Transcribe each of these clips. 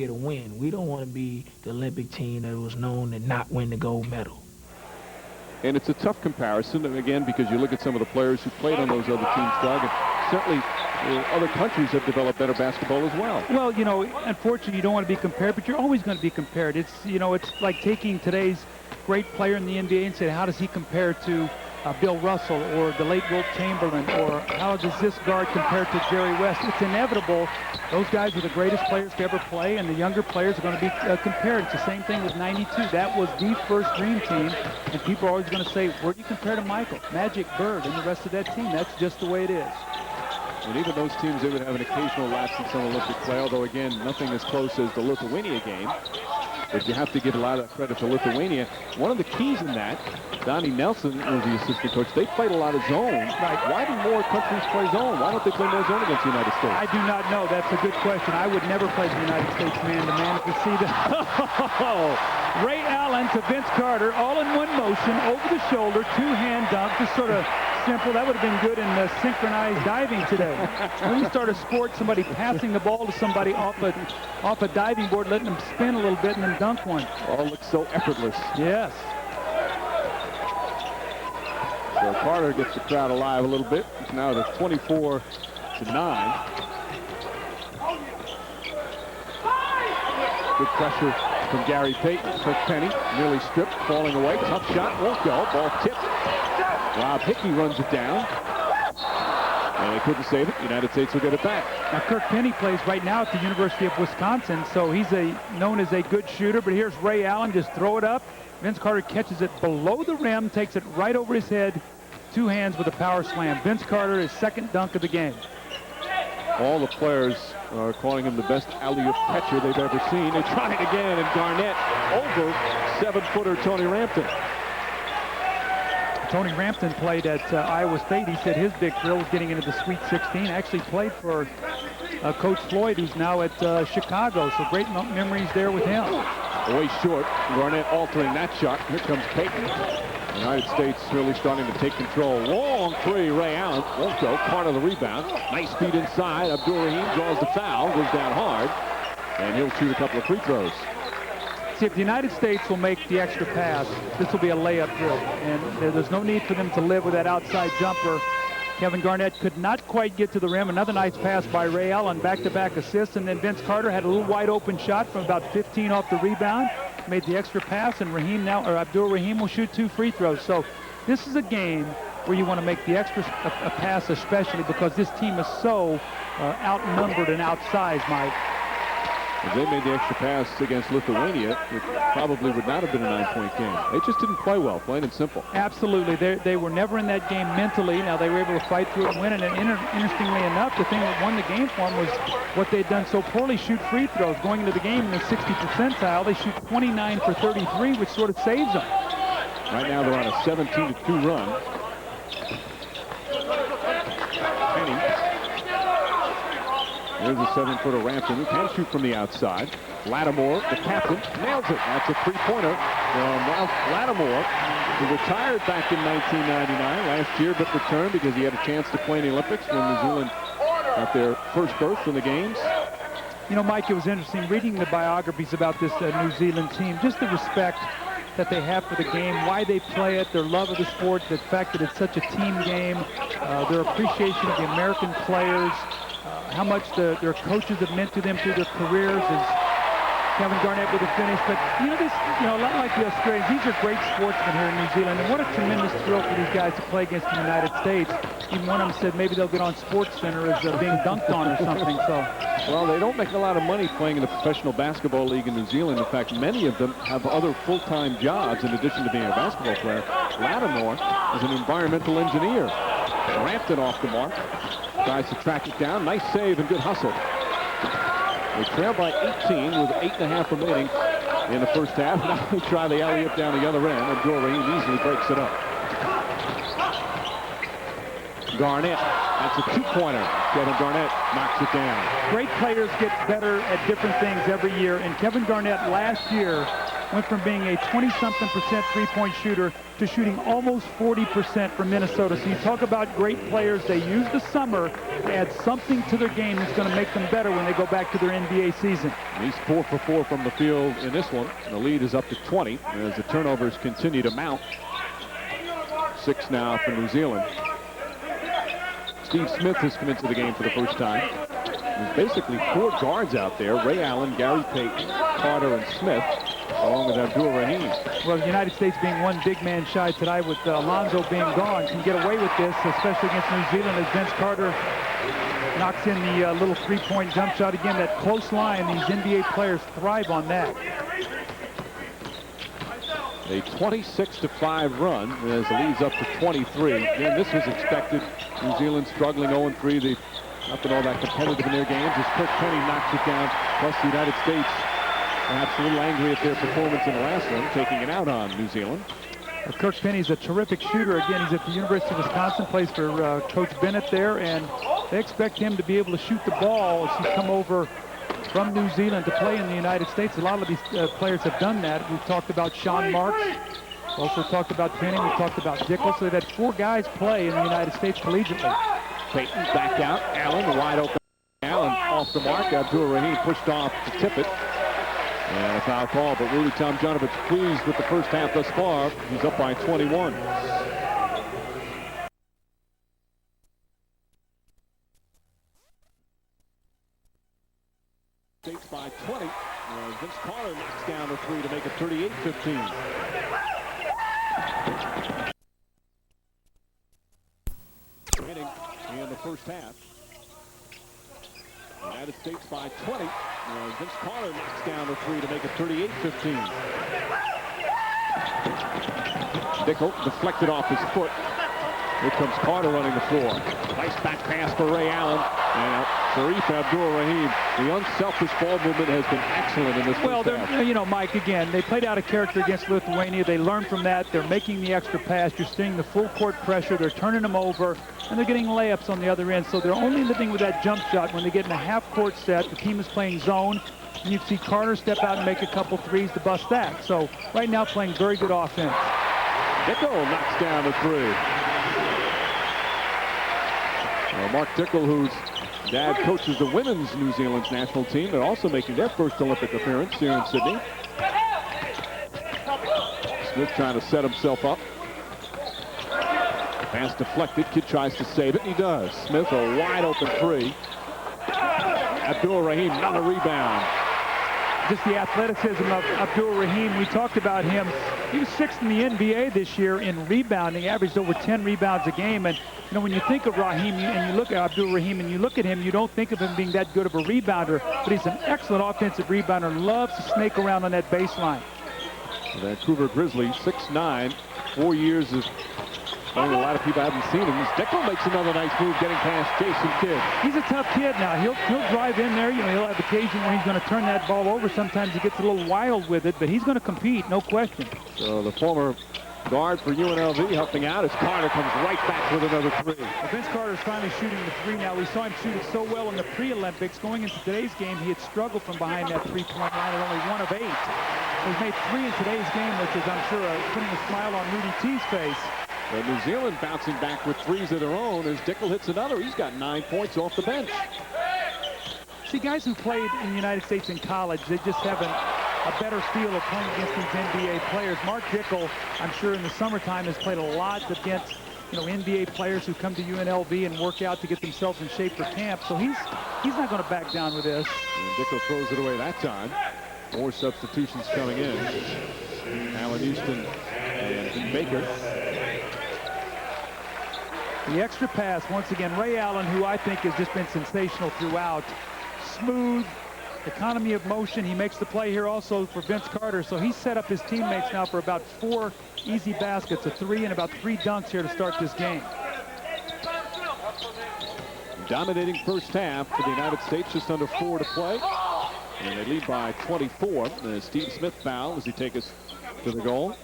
year to win. We don't want to be the Olympic team that was known to not win the gold medal. And it's a tough comparison, and again, because you look at some of the players who played on those other teams, Doug, and certainly other countries have developed better basketball as well. Well, you know, unfortunately, you don't want to be compared, but you're always going to be compared. It's, you know, it's like taking today's great player in the NBA and saying, how does he compare to Bill Russell or the late Wilt Chamberlain, or how does this guard compare to Jerry West? It's inevitable. Those guys are the greatest players to ever play, and the younger players are going to be compared. It's the same thing with '92. That was the first dream team, and people are always going to say, where do you compare to Michael, Magic, Bird, and the rest of that team? That's just the way it is. And even those teams, they would have an occasional lapse in some Olympic play, although, again, nothing as close as the Lithuania game. But you have to give a lot of credit to Lithuania. One of the keys in that, Donnie Nelson was the assistant coach. They played a lot of zone. Right. Why do more countries play zone? Why don't they play more zone against the United States? I do not know. That's a good question. I would never play the United States man-to-man if you see that. Ray Allen to Vince Carter, all in one motion, over the shoulder, two-hand dunk, just sort of simple. That would have been good in synchronized diving today. When you start a sport, somebody passing the ball to somebody off a diving board, letting them spin a little bit and then dunk one. All looks so effortless. Yes. So Carter gets the crowd alive a little bit. It's now to 24-9. Good pressure from Gary Payton. Kirk Penny nearly stripped, falling away. Tough shot, won't go. Ball tipped. Rob Hickey runs it down. And they couldn't save it. The United States will get it back. Now, Kirk Penny plays right now at the University of Wisconsin, so he's known as a good shooter. But here's Ray Allen, just throw it up. Vince Carter catches it below the rim, takes it right over his head, two hands with a power slam. Vince Carter, his second dunk of the game. All the players are calling him the best alley-oop catcher they've ever seen. They try it again, and Garnett over 7-footer Tony Rampton. Tony Rampton played at Iowa State. He said his big thrill was getting into the Sweet 16. Actually played for Coach Floyd, who's now at Chicago. So great memories there with him. Way short. Garnett altering that shot. Here comes Payton. The United States really starting to take control. Long three, Ray Allen. Won't go. Carter the rebound. Nice speed inside. Abdul Rahim draws the foul. Goes down hard. And he'll shoot a couple of free throws. See, if the United States will make the extra pass, this will be a layup drill. And there's no need for them to live with that outside jumper. Kevin Garnett could not quite get to the rim. Another nice pass by Ray Allen, back-to-back assists. And then Vince Carter had a little wide open shot from about 15 off the rebound. Made the extra pass, and Abdul Rahim will shoot 2 free throws. So this is a game where you want to make the extra pass, especially because this team is so outnumbered and outsized, Mike. If they made the extra pass against Lithuania, it probably would not have been a 9-point game. They just didn't play well, plain and simple. Absolutely. They were never in that game mentally. Now, they were able to fight through it and win. And interestingly enough, the thing that won the game for them was what they'd done so poorly, shoot free throws. Going into the game in the 60th percentile, they shoot 29 for 33, which sort of saves them. Right now, they're on a 17-2 run. Penny. There's a 7-footer Rampton who can shoot from the outside. Lattimore, the captain, nails it. That's a three-pointer from Ralph Lattimore, who retired back in 1999 last year, but returned because he had a chance to play in the Olympics when New Zealand got their first berth in the games. You know, Mike, it was interesting reading the biographies about this New Zealand team, just the respect that they have for the game, why they play it, their love of the sport, the fact that it's such a team game, their appreciation of the American players, how much their coaches have meant to them through their careers, as Kevin Garnett with a finish. But, a lot like the Australians, these are great sportsmen here in New Zealand, and what a tremendous thrill for these guys to play against the United States. Even one of them said maybe they'll get on SportsCenter as being dunked on or something. So, well, they don't make a lot of money playing in the professional basketball league in New Zealand. In fact, many of them have other full-time jobs in addition to being a basketball player. Lattimore is an environmental engineer. Rampton off the mark. Tries to track it down. Nice save and good hustle. They trail by 18 with 8.5 remaining in the first half. Now they try the alley-oop down the other end. Abdul Rahim easily breaks it up. Garnett. That's a two-pointer. Kevin Garnett knocks it down. Great players get better at different things every year. And Kevin Garnett last year went from being a 20-something% three-point shooter to shooting almost 40% for Minnesota. So you talk about great players. They use the summer to add something to their game that's going to make them better when they go back to their NBA season. He's 4 for 4 from the field in this one. And the lead is up to 20 as the turnovers continue to mount. 6 now for New Zealand. Steve Smith has come into the game for the first time. There's basically 4 guards out there: Ray Allen, Gary Payton, Carter, and Smith, along with Abdul Rahim. Well, the United States being one big man shy tonight with Alonzo being gone can get away with this, especially against New Zealand, as Vince Carter knocks in the little three-point jump shot. Again, that close line, these NBA players thrive on that. A 26-5 run as the lead's up to 23. Again, this was expected. New Zealand struggling 0-3. They've not been all that competitive in their games as Kirk Penny knocks it down. Plus the United States perhaps a little angry at their performance in the last one, taking it out on New Zealand. Well, Kirk Penny's a terrific shooter. Again, he's at the University of Wisconsin, plays for Coach Bennett there, and they expect him to be able to shoot the ball as he's come over from New Zealand to play in the United States. A lot of these players have done that. We've talked about Sean Marks. We've also talked about Penny. We've talked about Dickel. So they've had 4 guys play in the United States collegiately. Payton back out. Allen wide open. Allen off the mark. Abdul Rahim pushed off to tip it. And a foul call, but Rudy Tomjanovich pleased with the first half thus far. He's up by 21. States by 20. Vince Carter knocks down a 3 to make it 38-15. Hitting in the first half. United States by 20. Vince Carter knocks down a 3 to make it 38-15. Dickel deflected off his foot. Here comes Carter running the floor. Nice back pass for Ray Allen. And Sharif Abdul-Rahim. The unselfish ball movement has been excellent in this first half. You know, Mike, again, they played out a character against Lithuania. They learned from that. They're making the extra pass. You're seeing the full court pressure. They're turning them over, and they're getting layups on the other end. So they're only living with that jump shot when they get in a half-court set. The team is playing zone, and you see Carter step out and make a couple threes to bust that. So right now playing very good offense. Dickel knocks down the 3. Mark Dickel, whose dad coaches the women's New Zealand's national team. They're also making their first Olympic appearance here in Sydney. Smith trying to set himself up. Pass deflected. Kid tries to save it, and he does. Smith a wide open 3. Abdul-Rahim, another rebound. Just the athleticism of Abdul-Rahim. We talked about him. He was 6th in the NBA this year in rebounding, averaged over 10 rebounds a game. And, you know, when you think of Rahim and you look at Abdul-Rahim and you look at him, you don't think of him being that good of a rebounder, but he's an excellent offensive rebounder, loves to snake around on that baseline. The Vancouver Grizzlies, 6'9", 4 years of playing. A lot of people haven't seen him. Dickel makes another nice move getting past Jason Kidd. He's a tough kid now. He'll drive in there. You know, he'll have occasion where he's going to turn that ball over. Sometimes he gets a little wild with it, but he's going to compete, no question. So the former guard for UNLV helping out as Carter comes right back with another 3. Well, Vince Carter's finally shooting the 3 now. We saw him shoot it so well in the pre-Olympics. Going into today's game, he had struggled from behind that three-point line at only 1 of 8. So he's made 3 in today's game, which is, I'm sure, putting a smile on Rudy T's face. Well, New Zealand bouncing back with 3s of their own as Dickel hits another. He's got 9 points off the bench. See, guys who played in the United States in college, they just have a better feel of playing against these NBA players. Mark Dickel, I'm sure in the summertime, has played a lot against, you know, NBA players who come to UNLV and work out to get themselves in shape for camp. So he's not going to back down with this. And Dickel throws it away that time. More substitutions coming in. Allen Houston and Baker. The extra pass, once again, Ray Allen, who I think has just been sensational throughout. Smooth, economy of motion. He makes the play here also for Vince Carter. So he's set up his teammates now for about 4 easy baskets, a 3 and about 3 dunks here to start this game. Dominating first half for the United States, just under 4 to play. And they lead by 24. And Steve Smith foul as he takes us to the goal.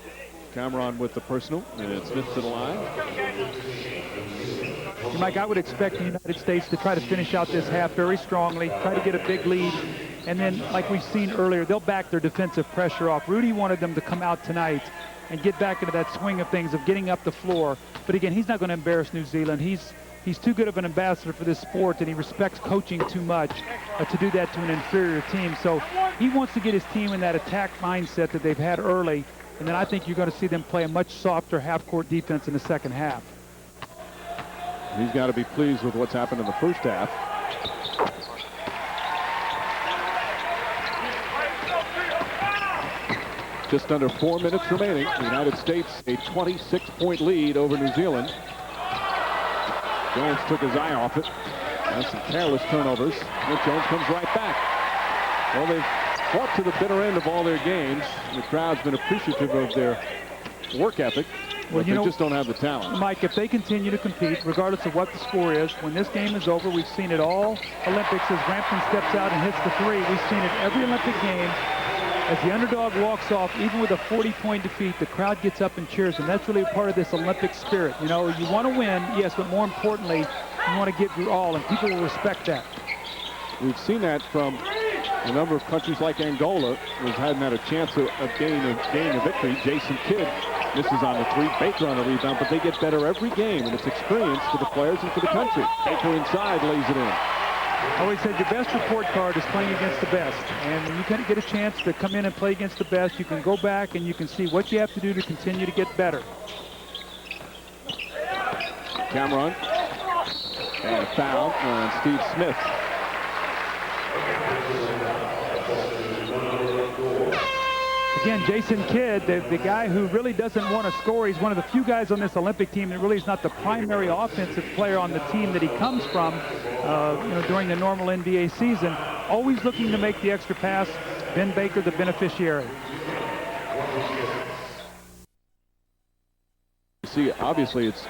Cameron with the personal, and Smith to the line. Mike, I would expect the United States to try to finish out this half very strongly, try to get a big lead, And then, like we've seen earlier, they'll back their defensive pressure off. Rudy wanted them to come out tonight and get back into that swing of things of getting up the floor. But again, he's not going to embarrass New Zealand. He's too good of an ambassador for this sport, and he respects coaching too much to do that to an inferior team. So he wants to get his team in that attack mindset that they've had early, and then I think you're going to see them play a much softer half-court defense in the second half. He's got to be pleased with what's happened in the first half. Just under 4 minutes remaining. The United States a 26-point lead over New Zealand. Jones took his eye off it. And some careless turnovers. And Jones comes right back. Well, they've fought to the bitter end of all their games. The crowd's been appreciative of their work ethic. Well, but they just don't have the talent. Mike, if they continue to compete, regardless of what the score is, when this game is over, we've seen it all Olympics as Rampton steps out and hits the three. We've seen it every Olympic game. As the underdog walks off, even with a 40-point defeat, the crowd gets up and cheers, and that's really a part of this Olympic spirit. You know, you want to win, yes, but more importantly, you want to give your all, and people will respect that. We've seen that from a number of countries like Angola, who hadn't had a chance of gaining a victory. Jason Kidd misses on the three, Baker on the rebound, but they get better every game, and it's experience for the players and for the country. Baker inside lays it in. I always said your best report card is playing against the best. And when you can get a chance to come in and play against the best, you can go back and you can see what you have to do to continue to get better. Cameron. And a foul on Steve Smith. Again, Jason Kidd, the guy who really doesn't want to score. He's one of the few guys on this Olympic team that really is not the primary offensive player on the team that he comes from, during the normal NBA season. Always looking to make the extra pass. Ben Baker, the beneficiary. See, obviously, it's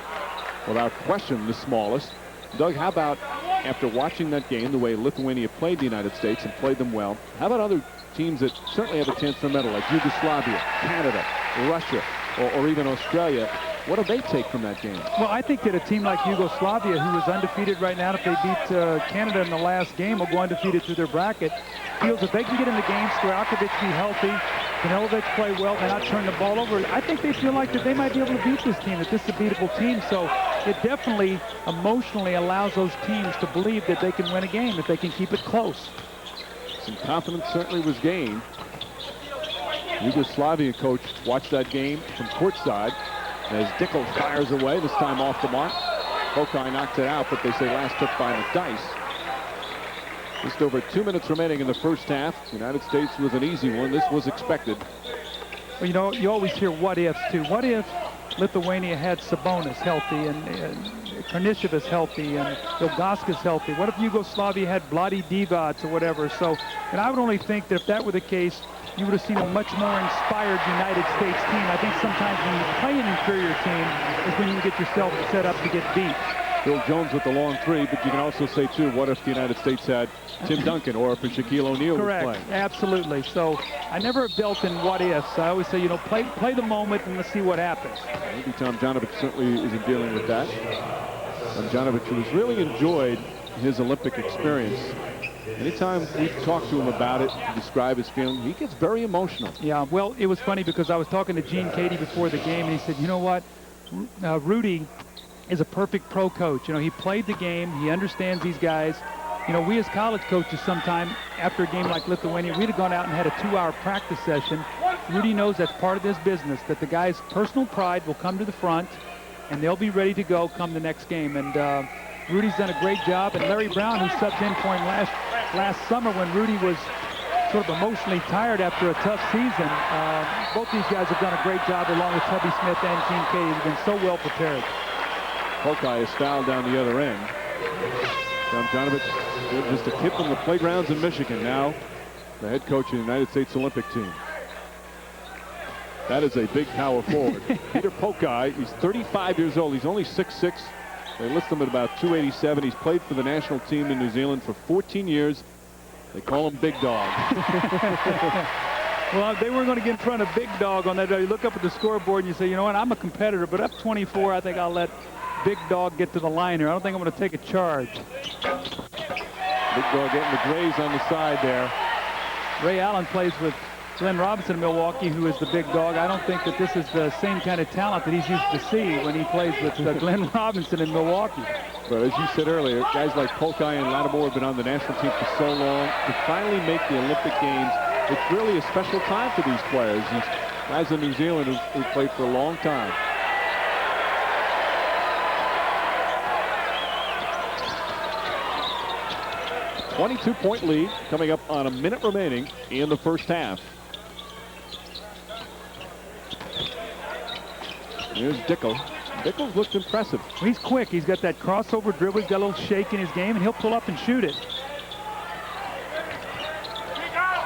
without question the smallest. Doug, how about after watching that game, the way Lithuania played the United States and played them well, how about other teams that certainly have a chance for a medal, like Yugoslavia, Canada, Russia, or even Australia? What do they take from that game? Well, I think that a team like Yugoslavia, who is undefeated right now, if they beat Canada in the last game, will go undefeated through their bracket, feels that they can get in the game, Stojakovic be healthy, Kanilovic play well, and not turn the ball over. I think they feel like that they might be able to beat this team, that this is a beatable team. So it definitely emotionally allows those teams to believe that they can win a game if they can keep it close. Some confidence certainly was gained. Yugoslavia coach watched that game from courtside as Dickel fires away, this time off the mark. Pokai knocks it out, but they say last took by McDyess. Just over 2 minutes remaining in the first half. The United States was an easy one. This was expected. Well, you know, you always hear what ifs too. What if Lithuania had Sabonis healthy and Karnišovas healthy and Ilgauskas healthy? What if Yugoslavia had Vlade Divac or whatever? So, and I would only think that if that were the case, you would have seen a much more inspired United States team. I think sometimes when you play an inferior team is when you get yourself set up to get beat. Phil Jones with the long three, but you can also say, too, what if the United States had Tim Duncan or if Shaquille O'Neal was playing? Correct, absolutely. So I never dealt in what ifs. I always say, you know, play the moment and let's see what happens. Maybe Tomljanovic certainly isn't dealing with that. Tomljanovic, who has really enjoyed his Olympic experience. Anytime we talk to him about it, describe his feeling, he gets very emotional. Yeah, well, it was funny because I was talking to Gene Cady before the game, and he said, you know what, Rudy is a perfect pro coach. You know, he played the game. He understands these guys. You know, we as college coaches sometime, after a game like Lithuania, we'd have gone out and had a 2-hour practice session. Rudy knows that's part of this business, that the guys' personal pride will come to the front, and they'll be ready to go come the next game. And Rudy's done a great job. And Larry Brown, who subbed in for him last summer when Rudy was sort of emotionally tired after a tough season, both these guys have done a great job along with Tubby Smith and Gene Cady. They've been so well prepared. Pokai is fouled down the other end. Tomljanovic, just a kid from the playgrounds in Michigan, now the head coach of the United States Olympic team. That is a big power forward. Peter Pokai, he's 35 years old. He's only 6'6". They list him at about 287. He's played for the national team in New Zealand for 14 years. They call him Big Dog. Well, they weren't going to get in front of Big Dog on that. You look up at the scoreboard and you say, you know what, I'm a competitor, but up 24, I think I'll let Big Dog get to the line here. I don't think I'm going to take a charge. Big Dog getting the graze on the side there. Ray Allen plays with Glenn Robinson in Milwaukee, who is the big dog. I don't think that this is the same kind of talent that he's used to see when he plays with Glenn Robinson in Milwaukee. But as you said earlier, guys like Polkai and Lattimore have been on the national team for so long. To finally make the Olympic Games, it's really a special time for these players. These guys in New Zealand who played for a long time. A 22-point lead coming up on a minute remaining in the first half. Here's Dickel. Dickel's looked impressive. He's quick. He's got that crossover dribble. He's got a little shake in his game, and he'll pull up and shoot it.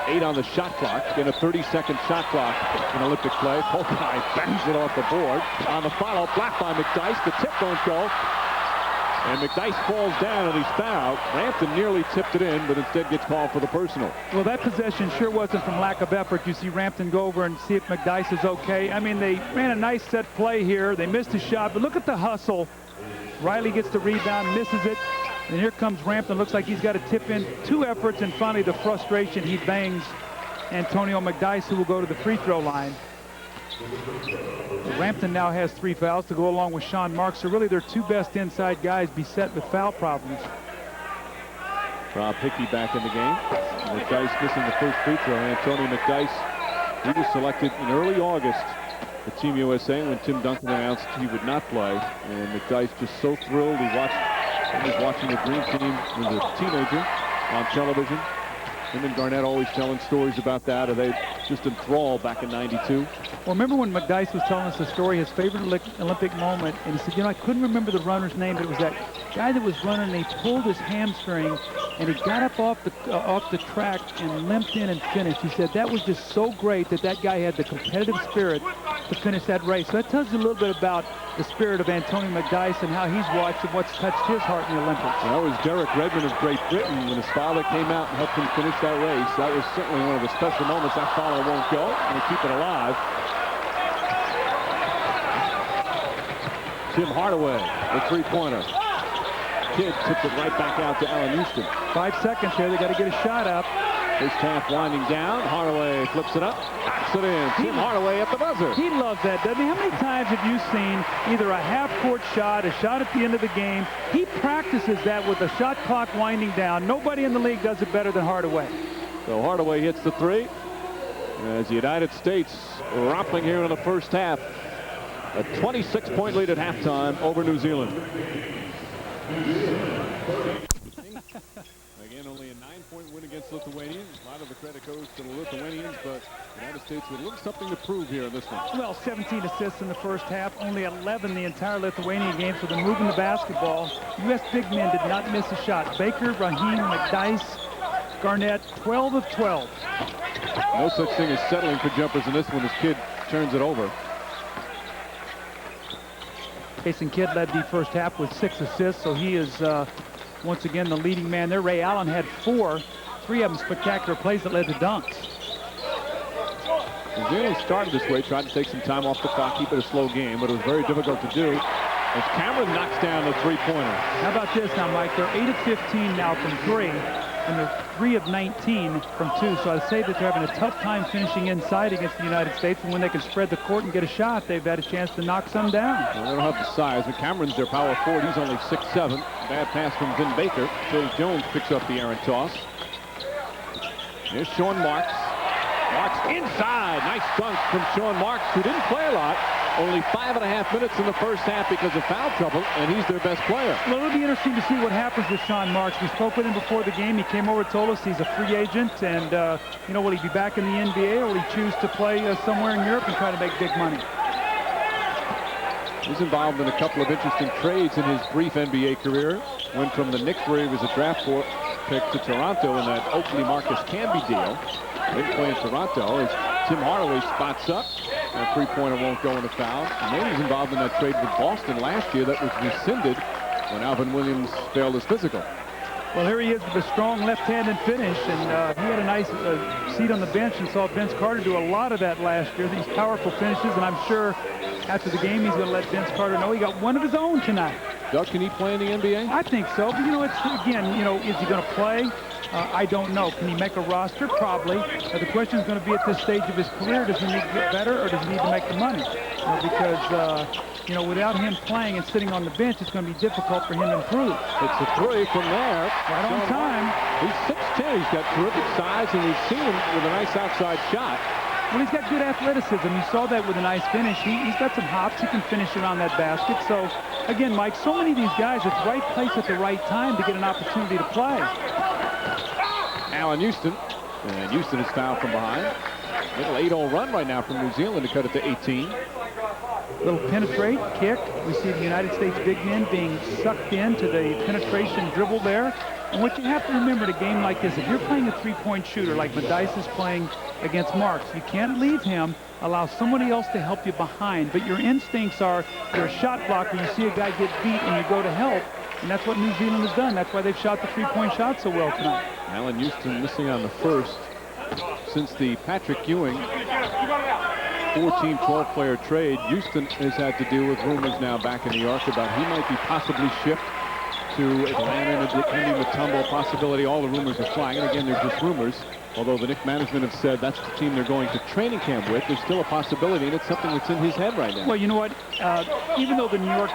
8 on the shot clock. Again, a 30-second shot clock in Olympic play. Polkai bangs it off the board. On the follow, blocked by McDyess. The tip don't go. And McDyess falls down and he's fouled. Rampton nearly tipped it in, but instead gets called for the personal. Well, that possession sure wasn't from lack of effort. You see Rampton go over and see if McDyess is okay. I mean, they ran a nice set play here. They missed a shot, but look at the hustle. Riley gets the rebound, misses it. And here comes Rampton. Looks like he's got to tip in 2 efforts, and finally the frustration, he bangs Antonio McDyess, who will go to the free throw line. Rampton now has 3 fouls to go along with Sean Marks. So really their 2 best inside guys beset with foul problems. Rob Hickey back in the game. McDyess missing the first free throw. Antonio McDyess, he was selected in early August for Team USA when Tim Duncan announced he would not play. And McDyess just so thrilled. He was watching the Dream Team as a teenager on television. Him and Garnett always telling stories about that. Are they just enthralled back in '92? Well, remember when McDyess was telling us the story, his favorite Olympic moment, and he said, you know, I couldn't remember the runner's name, but it was that guy that was running, and he pulled his hamstring, and he got up off the track and limped in and finished. He said that was just so great that guy had the competitive spirit to finish that race. So that tells you a little bit about the spirit of Antonio McDyess and how he's watched and what's touched his heart in the Olympics. That was Derek Redmond of Great Britain when his father came out and helped him finish that race. That was certainly one of the special moments. That follow won't go, and they keep it alive. Tim Hardaway, the three-pointer. Kidd tipped it right back out to Allen Houston. 5 seconds here. They got to get a shot up. First half winding down. Hardaway flips it up, knocks it in. Tim Hardaway at the buzzer. He loves that, doesn't he? How many times have you seen either a half-court shot, a shot at the end of the game? He practices that with the shot clock winding down. Nobody in the league does it better than Hardaway. So Hardaway hits the 3. As the United States romping here in the first half. A 26-point lead at halftime over New Zealand. Again, only a 9-point win against Lithuania. A lot of the credit goes to the Lithuanians, but the United States with a little something to prove here in this one. Well, 17 assists in the first half, only 11 the entire Lithuanian game, so they're moving the basketball. U.S. big men did not miss a shot. Baker, Raheem, McDyess, Garnett, 12 of 12. No such thing as settling for jumpers in this one as Kidd turns it over. Jason Kidd led the first half with 6 assists, so he is once again the leading man there. Ray Allen had 4, 3 of them spectacular plays that led to dunks. New Zealand started this way, tried to take some time off the clock, keep it a slow game, but it was very difficult to do as Cameron knocks down the three-pointer. How about this now, Mike? They're 8 of 15 now from 3, and they're 3 of 19 from 2. So I'd say that they're having a tough time finishing inside against the United States, and when they can spread the court and get a shot, they've had a chance to knock some down. Well, they don't have the size, but Cameron's their power forward. He's only 6'7". Bad pass from Vin Baker. Phil Jones picks up the errant toss. Here's Sean Marks. Marks inside. Nice dunk from Sean Marks, who didn't play a lot. Only 5.5 minutes in the first half because of foul trouble, and he's their best player. Well, it'll be interesting to see what happens with Sean Marks. We spoke with him before the game. He came over and told us he's a free agent, and, you know, will he be back in the NBA, or will he choose to play somewhere in Europe and try to make big money? He's involved in a couple of interesting trades in his brief NBA career. Went from the Knicks, where he was a draft pick, to Toronto in that Oakley Marcus Camby deal. Didn't play in Toronto as Tim Hardaway spots up. That three-pointer won't go in the foul. And then he's involved in that trade with Boston last year that was rescinded when Alvin Williams failed his physical. Well, here he is with a strong left-handed finish, and he had a nice seat on the bench and saw Vince Carter do a lot of that last year, these powerful finishes, and I'm sure after the game he's going to let Vince Carter know he got one of his own tonight. Doug, can he play in the NBA? I think so, but, you know, it's, again, you know, is he going to play? I don't know. Can he make a roster? Probably. The question is going to be at this stage of his career, does he need to get better or does he need to make the money? Because, you know, without him playing and sitting on the bench, it's going to be difficult for him to improve. It's a three from there. Right on time. He's 6'10". He's got terrific size, and we've seen him with a nice outside shot. Well, he's got good athleticism. You saw that with a nice finish. He's got some hops. He can finish around that basket. So, again, Mike, so many of these guys, it's right place at the right time to get an opportunity to play. Allen Houston. And Houston is fouled from behind. Little 8-0 run right now from New Zealand to cut it to 18. Little penetrate, kick. We see the United States big men being sucked into the penetration dribble there. And what you have to remember in a game like this, if you're playing a three-point shooter like Matthijs is playing against Marks, you can't leave him, allow somebody else to help you behind. But your instincts are, you're a shot blocker, you see a guy get beat and you go to help. And that's what New Zealand has done. That's why they've shot the three-point shot so well tonight. Allen Houston missing on the first since the Patrick Ewing 14-12 player trade. Houston has had to deal with rumors now back in New York about he might be possibly shipped to Atlanta, and Dikembe Mutombo possibility. All the rumors are flying, and again, they're just rumors. Although the Knicks management have said that's the team they're going to training camp with, there's still a possibility, and it's something that's in his head right now. Well, you know what? Even though the New York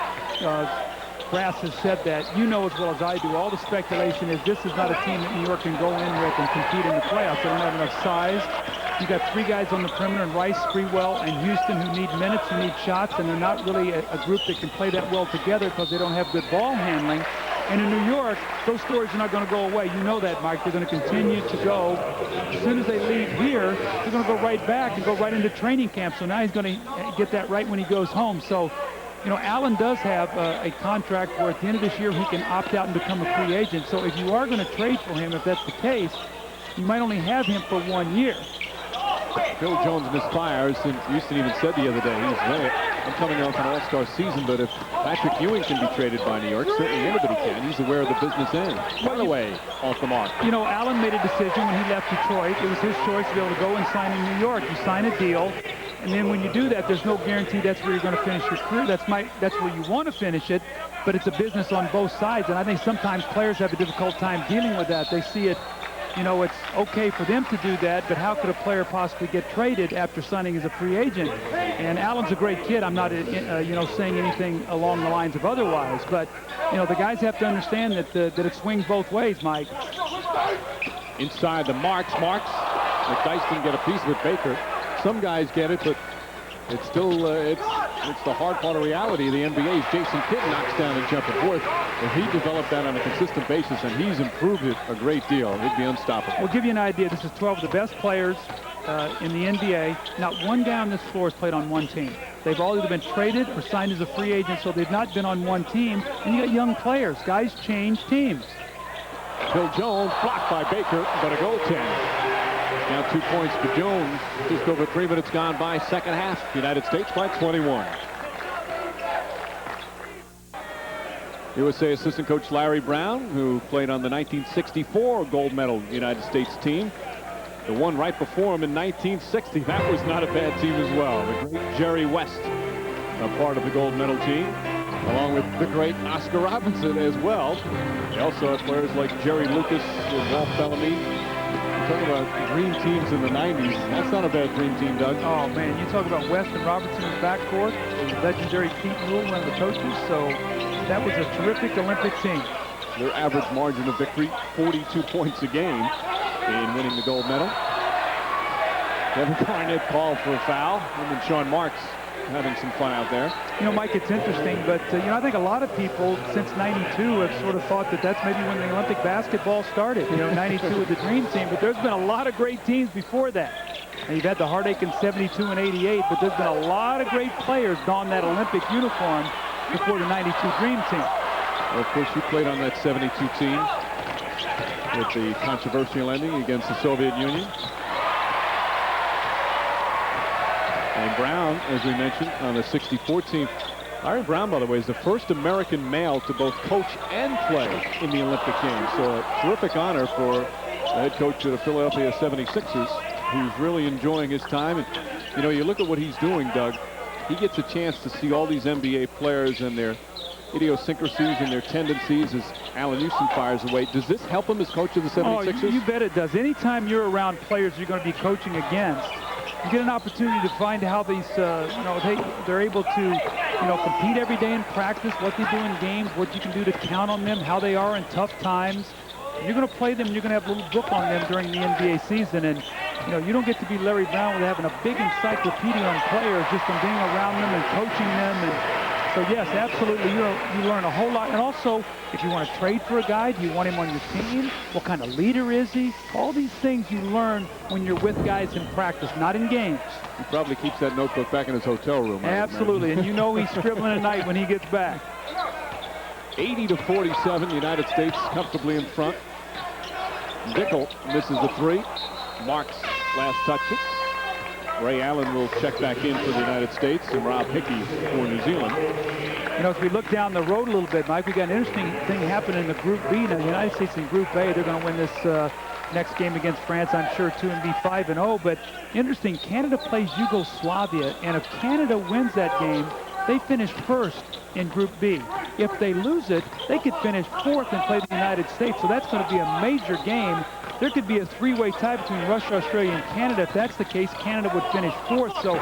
brass has said that, you know as well as I do, all the speculation is this is not a team that New York can go in with and compete in the playoffs. They don't have enough size. You got three guys on the perimeter, and Rice, Sprewell, and Houston, who need minutes, who need shots, and they're not really a group that can play that well together because they don't have good ball handling. And in New York, those stories are not going to go away. You know that, Mike. They're going to continue to go. As soon as they leave here, they're going to go right back and go right into training camp. So now he's going to get that right when he goes home. So, you know, Allen does have a contract where at the end of this year he can opt out and become a free agent. So if you are going to trade for him, if that's the case, you might only have him for 1 year. Phil Jones misfires, and Houston even said the other day, I'm coming off an all-star season, but if Patrick Ewing can be traded by New York, certainly anybody can. He's aware of the business end. By the way, off the mark. You know, Allen made a decision when he left Detroit. It was his choice to be able to go and sign in New York. You sign a deal, and then when you do that, there's no guarantee that's where you're going to finish your career. That's where you want to finish it, but it's a business on both sides, and I think sometimes players have a difficult time dealing with that. They see it, you know, it's okay for them to do that, but how could a player possibly get traded after signing as a free agent? And Allen's a great kid. I'm not, you know, saying anything along the lines of otherwise, but, you know, the guys have to understand that it swings both ways, Mike. Inside the Marks. Matthijs didn't get a piece of it. Baker. Some guys get it, but it's still, it's the hard part of reality of the NBA. Jason Kidd knocks down a jumper fourth. If he developed that on a consistent basis, and he's improved it a great deal, he'd be unstoppable. We'll give you an idea. This is 12 of the best players in the NBA. Not one guy on this floor has played on one team. They've all either been traded or signed as a free agent, so they've not been on one team. And you got young players. Guys change teams. Phil Jones blocked by Baker, but a goaltend. Now 2 points for Jones. Just over 3 minutes gone by, second half. United States by 21. USA assistant coach Larry Brown, who played on the 1964 gold medal United States team. The one right before him in 1960. That was not a bad team as well. The great Jerry West, a part of the gold medal team, along with the great Oscar Robinson as well. They also have players like Jerry Lucas and Walt Bellamy. Talking about dream teams in the 90s. That's not a bad dream team, Doug. Oh, man, you talk about West and Robinson in the backcourt. The legendary Pete Newell, one of the coaches. So that was a terrific Olympic team. Their average margin of victory, 42 points a game in winning the gold medal. Kevin Garnett called for a foul. Him and Sean Marks having some fun out there. You know, Mike, it's interesting, but, you know, I think a lot of people since 92 have sort of thought that that's maybe when the Olympic basketball started. You know, 92 with the Dream Team, but there's been a lot of great teams before that. And you've had the heartache in 72 and 88, but there's been a lot of great players don that Olympic uniform before the 92 Dream Team. Well, of course, you played on that 72 team with the controversial ending against the Soviet Union. And Brown, as we mentioned, on the 64 team. Larry Brown, by the way, is the first American male to both coach and play in the Olympic Games. So a terrific honor for the head coach of the Philadelphia 76ers, who's really enjoying his time. And, you know, you look at what he's doing, Doug. He gets a chance to see all these NBA players and their idiosyncrasies and their tendencies as Allen Houston fires away. Does this help him as coach of the 76ers? Oh, you bet it does. Anytime you're around players you're going to be coaching against, you get an opportunity to find how these, they're able to, compete every day in practice, what they do in games, what you can do to count on them, how they are in tough times. You're going to play them, and you're going to have a little book on them during the NBA season. And, you don't get to be Larry Brown with having a big encyclopedia on players just from being around them and coaching them. And so, yes, absolutely, you learn a whole lot. And also, if you want to trade for a guy, do you want him on your team? What kind of leader is he? All these things you learn when you're with guys in practice, not in games. He probably keeps that notebook back in his hotel room. Absolutely, and he's scribbling at night when he gets back. 80-47, the United States comfortably in front. Dickel misses the three. Marks last touch it. Ray Allen will check back in for the United States, and Rob Hickey for New Zealand. As we look down the road a little bit, Mike, we got an interesting thing happening in the Group B. Now, the United States in Group A, they're going to win this next game against France, I'm sure, too, and be 5-0. But interesting, Canada plays Yugoslavia, and if Canada wins that game, they finish first in Group B. If they lose it, they could finish fourth and play the United States. So that's going to be a major game. There could be a three-way tie between Russia, Australia, and Canada. If that's the case, Canada would finish fourth. So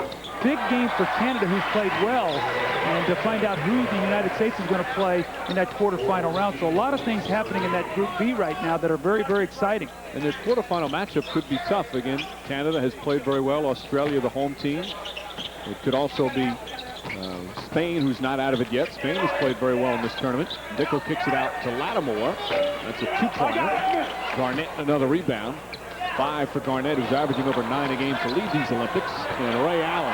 big game for Canada, who's played well, and to find out who the United States is going to play in that quarterfinal round. So a lot of things happening in that Group B right now that are very, very exciting. And this quarterfinal matchup could be tough. Again, Canada has played very well. Australia, the home team. It could also be Spain, who's not out of it yet. Spain has played very well in this tournament. Dickel kicks it out to Lattimore. That's a two-pointer. Garnett, another rebound. 5 for Garnett, who's averaging over 9 a game to lead these Olympics. And Ray Allen.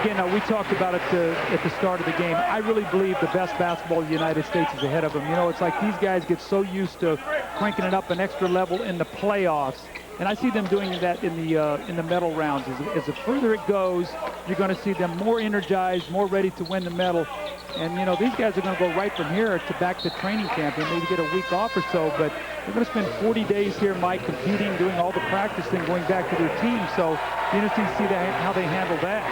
Again, we talked about it at the start of the game. I really believe the best basketball of the United States is ahead of them. It's like these guys get so used to cranking it up an extra level in the playoffs. And I see them doing that in the medal rounds. As the further it goes, you're going to see them more energized, more ready to win the medal. And, these guys are going to go right from here to back to training camp and maybe get a week off or so. But they're going to spend 40 days here, Mike, competing, doing all the practicing, going back to their team. So it's interesting to see how they handle that.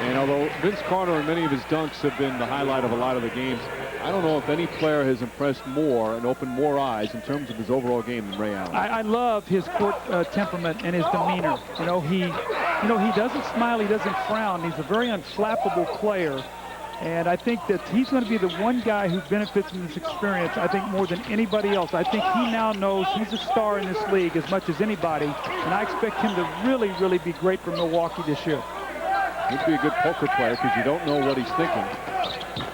And although Vince Carter and many of his dunks have been the highlight of a lot of the games, I don't know if any player has impressed more and opened more eyes in terms of his overall game than Ray Allen. I love his court temperament and his demeanor. He doesn't smile, he doesn't frown. He's a very unflappable player. And I think that he's going to be the one guy who benefits from this experience, I think, more than anybody else. I think he now knows he's a star in this league as much as anybody. And I expect him to really, really be great for Milwaukee this year. He'd be a good poker player because you don't know what he's thinking.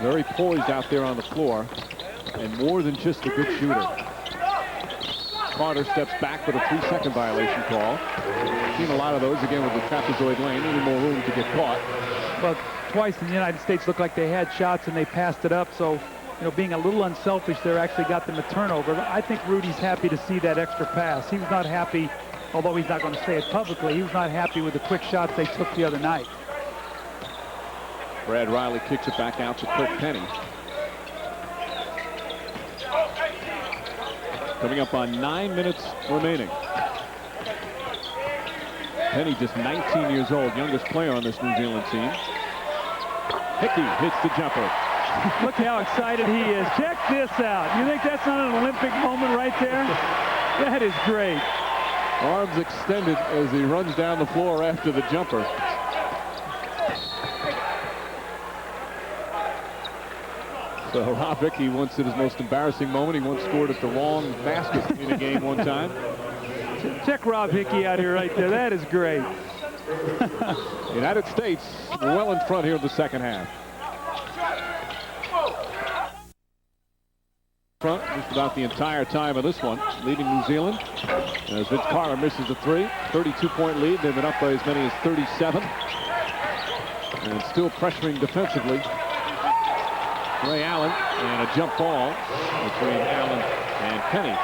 Very poised out there on the floor, and more than just a good shooter. Carter steps back with a 3-second violation call. Seen a lot of those again with the trapezoid lane. Any more room to get caught. But twice in the United States looked like they had shots and they passed it up. So, being a little unselfish there actually got them a turnover. I think Rudy's happy to see that extra pass. He was not happy, although he's not going to say it publicly, he was not happy with the quick shots they took the other night. Brad Riley kicks it back out to Kirk Penny. Coming up on 9 minutes remaining. Penny just 19 years old, youngest player on this New Zealand team. Hickey hits the jumper. Look how excited he is. Check this out. You think that's not an Olympic moment right there? That is great. Arms extended as he runs down the floor after the jumper. So Rob Hickey once did his most embarrassing moment. He once scored at the wrong basket in a game one time. Check Rob Hickey out here right there. That is great. United States well in front here in the second half. Front just about the entire time of this one, leading New Zealand. As Vince Carter misses a 3, 32-point lead. They've been up by as many as 37. And still pressuring defensively. Ray Allen, and a jump ball between Allen and Penny.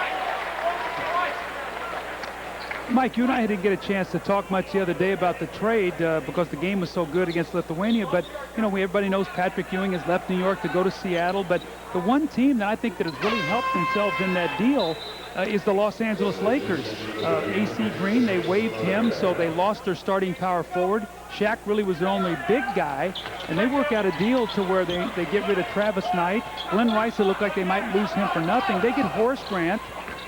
Mike, you and I didn't get a chance to talk much the other day about the trade because the game was so good against Lithuania. But, you know, everybody knows Patrick Ewing has left New York to go to Seattle. But the one team that I think that has really helped themselves in that deal is the Los Angeles Lakers. AC Green, they waived him, so they lost their starting power forward. Shaq really was their only big guy, and they work out a deal to where they get rid of Travis Knight. Glenn Rice, it looked like they might lose him for nothing. They get Horace Grant,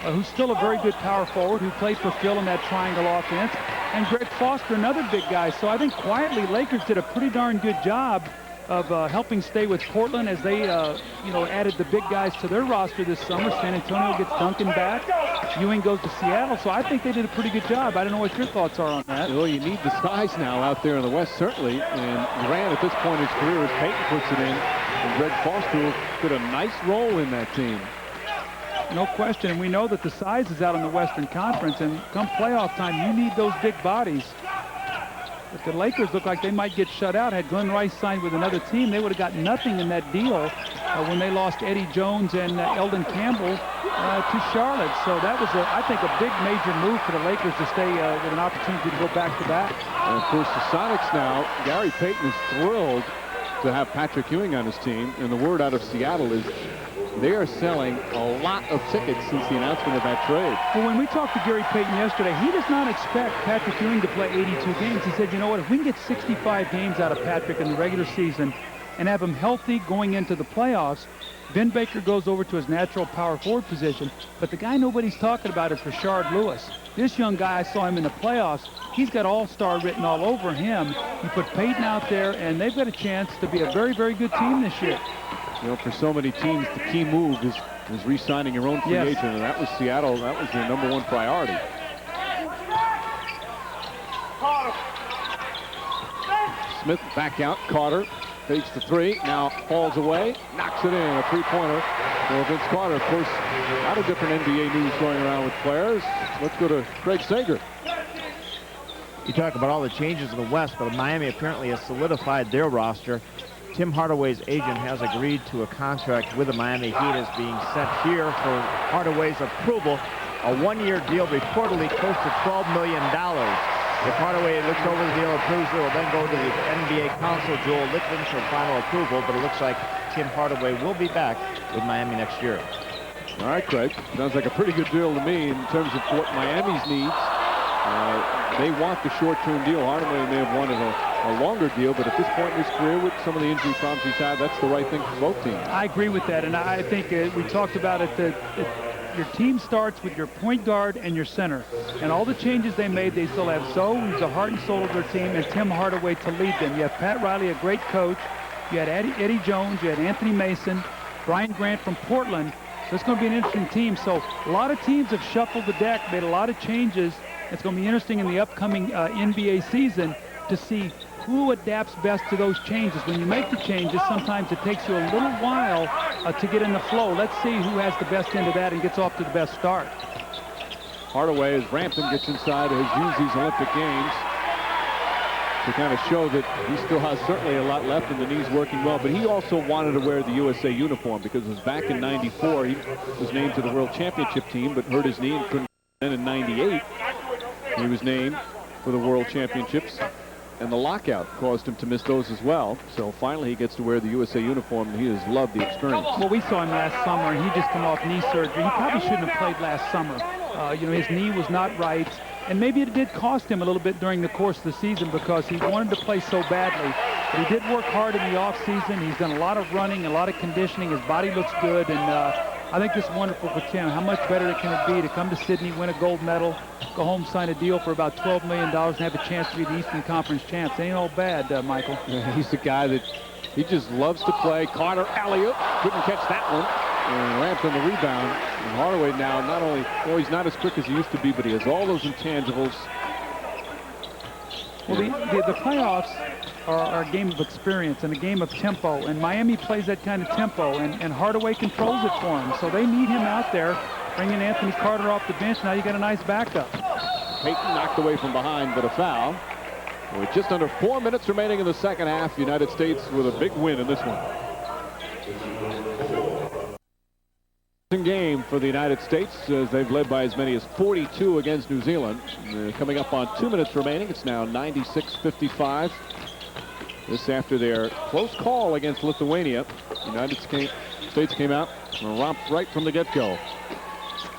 who's still a very good power forward, who played for Phil in that triangle offense, and Greg Foster, another big guy. So I think quietly Lakers did a pretty darn good job of helping stay with Portland as they, added the big guys to their roster this summer. San Antonio gets Duncan back. Ewing goes to Seattle. So I think they did a pretty good job. I don't know what your thoughts are on that. Well, you need the size now out there in the West, certainly. And Grant, at this point in his career, as Peyton puts it in, and Greg Foster did a nice role in that team. No question. And we know that the size is out in the Western Conference. And come playoff time, you need those big bodies. But the Lakers look like they might get shut out. Had Glenn Rice signed with another team, they would have got nothing in that deal when they lost Eddie Jones and Eldon Campbell to Charlotte. So that was, I think, a big major move for the Lakers to stay with an opportunity to go back-to-back. And of course, the Sonics now, Gary Payton is thrilled to have Patrick Ewing on his team. And the word out of Seattle is they are selling a lot of tickets since the announcement of that trade. Well, when we talked to Gary Payton yesterday, he does not expect Patrick Ewing to play 82 games. He said, you know what, if we can get 65 games out of Patrick in the regular season and have him healthy going into the playoffs, Ben Baker goes over to his natural power forward position. But the guy nobody's talking about is Rashard Lewis. This young guy, I saw him in the playoffs. He's got all-star written all over him. You put Payton out there, and they've got a chance to be a very, very good team this year. You know, for so many teams, the key move is re-signing your own free agent, and that was Seattle. That was their #1 priority. Smith back out. Carter fakes the three. Now falls away. Knocks it in. A three-pointer for Vince Carter. Of course, a lot of different NBA news going around with players. Let's go to Craig Sager. You talk about all the changes in the West, but Miami apparently has solidified their roster. Tim Hardaway's agent has agreed to a contract with the Miami Heat as being sent here for Hardaway's approval. A one-year deal reportedly close to $12 million. If Hardaway looks over the deal, approves it, will then go to the NBA Council, Joel Lichtman, for final approval. But it looks like Tim Hardaway will be back with Miami next year. All right, Craig. Sounds like a pretty good deal to me in terms of what Miami's needs. They want the short-term deal. Hardaway may have wanted a longer deal, but at this point in his career, with some of the injury problems he's had, that's the right thing for both teams. I agree with that, and I think we talked about it, that your team starts with your point guard and your center. And all the changes they made, they still have Zoe, who's the heart and soul of their team, and Tim Hardaway to lead them. You have Pat Riley, a great coach. You had Eddie Jones. You had Anthony Mason, Brian Grant from Portland. So it's going to be an interesting team. So a lot of teams have shuffled the deck, made a lot of changes. It's going to be interesting in the upcoming NBA season to see who adapts best to those changes. When you make the changes, sometimes it takes you a little while to get in the flow. Let's see who has the best end of that and gets off to the best start. Hardaway, as Rampton gets inside, has used these Olympic Games to kind of show that he still has certainly a lot left and the knee's working well. But he also wanted to wear the USA uniform because it was back in '94. He was named to the World Championship team, but hurt his knee and couldn't. Then in '98, he was named for the World Championships, and the lockout caused him to miss those as well. So finally he gets to wear the USA uniform, and he has loved the experience. Well, we saw him last summer, and he just come off knee surgery. He probably shouldn't have played last summer. His knee was not right, and maybe it did cost him a little bit during the course of the season because he wanted to play so badly. But he did work hard in the offseason. He's done a lot of running, a lot of conditioning. His body looks good, and I think this is wonderful for Tim. How much better can it be to come to Sydney, win a gold medal, go home, sign a deal for about $12 million, and have a chance to be the Eastern Conference champs? Ain't all bad, Michael. Yeah, he's the guy that he just loves to play. Carter, alley-oop, couldn't catch that one. And Rampton the rebound. And Hardaway now not only, he's not as quick as he used to be, but he has all those intangibles. Well, the playoffs are a game of experience and a game of tempo, and Miami plays that kind of tempo, and Hardaway controls it for him. So they need him out there, bringing Anthony Carter off the bench. Now you got a nice backup. Payton knocked away from behind, but a foul. With just under 4 minutes remaining in the second half, the United States with a big win in this one. game for the United States as they've led by as many as 42 against New Zealand. Coming up on 2 minutes remaining. It's now 96-55. This after their close call against Lithuania. The United States came out and romped right from the get-go.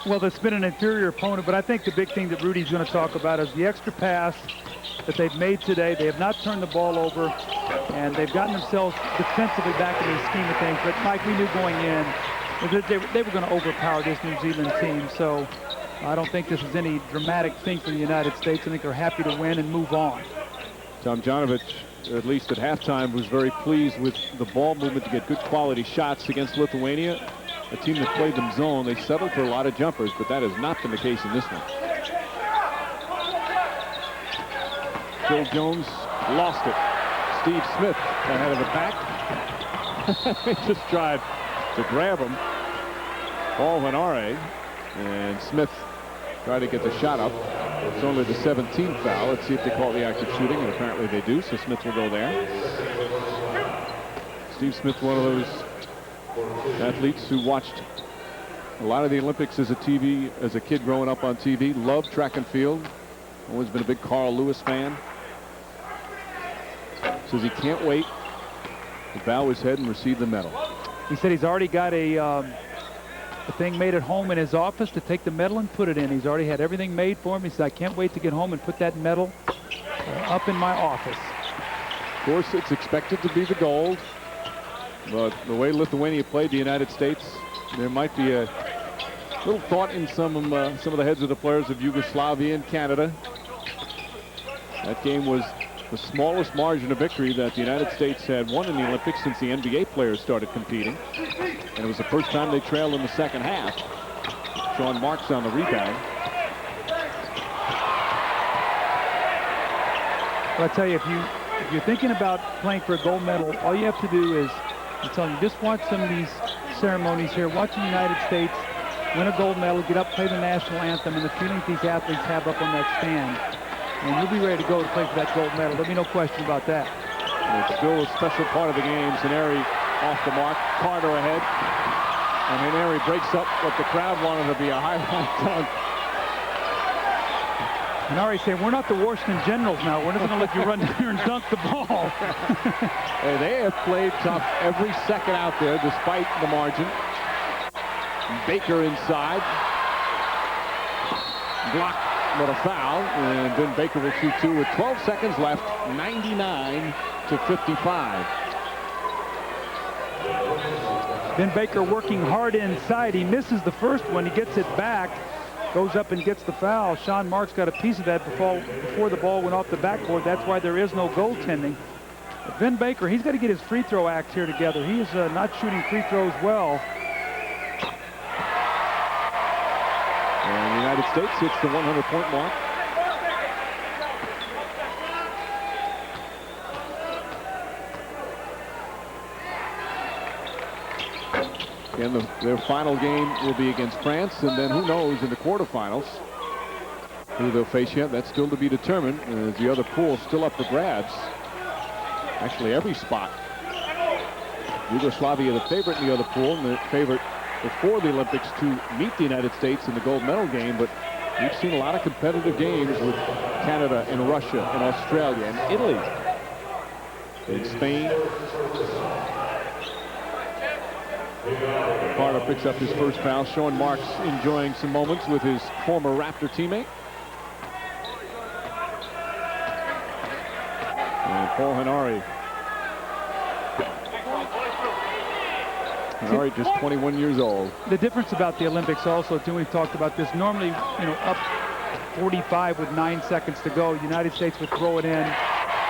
Well, there's been an inferior opponent, but I think the big thing that Rudy's going to talk about is the extra pass that they've made today. They have not turned the ball over, and they've gotten themselves defensively back in the scheme of things. But, Mike, we knew going in that they were going to overpower this New Zealand team. So I don't think this is any dramatic thing for the United States. I think they're happy to win and move on. Tomjanovich, at least at halftime, was very pleased with the ball movement to get good quality shots against Lithuania. A team that played them zone. They settled for a lot of jumpers, but that has not been the case in this one. Phil Jones lost it. Steve Smith ahead of the pack. They just tried to grab him. Paul Henare, and Smith tried to get the shot up. It's only the 17th foul. Let's see if they call the active shooting, and apparently they do, so Smith will go there. Steve Smith, one of those athletes who watched a lot of the Olympics as a kid growing up on TV. Loved track and field. Always been a big Carl Lewis fan. Says he can't wait to bow his head and receive the medal. He said he's already got a thing made at home in his office to take the medal and put it in. He's already had everything made for him. He said, I can't wait to get home and put that medal up in my office. Of course, it's expected to be the gold. But the way Lithuania played the United States, there might be a little thought in some of the heads of the players of Yugoslavia and Canada. That game was the smallest margin of victory that the United States had won in the Olympics since the NBA players started competing. And it was the first time they trailed in the second half. Sean Marks on the rebound. Well, I tell you, if you're thinking about playing for a gold medal, all you have to do is, I'm telling you, just watch some of these ceremonies here. Watch the United States win a gold medal, get up, play the national anthem, and the feeling these athletes have up on that stand. And you'll be ready to go to play for that gold medal. There'll be no question about that. And it's still a special part of the game. Zaneri off the mark. Carter ahead. And Zaneri breaks up what the crowd wanted to be a highlight dunk. And already saying, we're not the Washington Generals now. We're not going to let you run down here and dunk the ball. Hey, they have played tough every second out there, despite the margin. Baker inside. Blocked, but a foul. And then Baker will shoot two with 12 seconds left. 99-55. Ben Baker working hard inside. He misses the first one. He gets it back. Goes up and gets the foul. Sean Marks got a piece of that before the ball went off the backboard. That's why there is no goaltending. But Ben Baker, he's got to get his free throw act here together. He is not shooting free throws well. And the United States hits the 100-point mark. And their final game will be against France, and then who knows in the quarterfinals who they'll face yet. That's still to be determined. As the other pool is still up for grabs. Actually, every spot. Yugoslavia the favorite in the other pool, and the favorite before the Olympics to meet the United States in the gold medal game. But we've seen a lot of competitive games with Canada and Russia and Australia and Italy and Spain. Carter picks up his first foul. Sean Marks enjoying some moments with his former Raptor teammate. And Paul Henare. Henare just 21 years old. The difference about the Olympics also, too, we've talked about this. Normally, up 45 with 9 seconds to go. United States would throw it in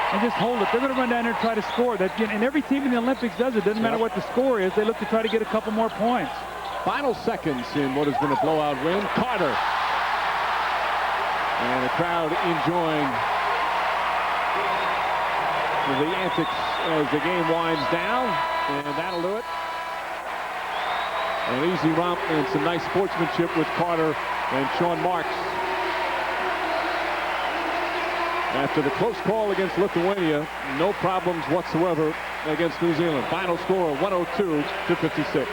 and just hold it. They're going to run down there and try to score. And every team in the Olympics does it. Doesn't matter what the score is. They look to try to get a couple more points. Final seconds in what has been a blowout win. Carter. And the crowd enjoying the antics as the game winds down. And that'll do it. An easy romp and some nice sportsmanship with Carter and Sean Marks. After the close call against Lithuania, no problems whatsoever against New Zealand. Final score 102-56.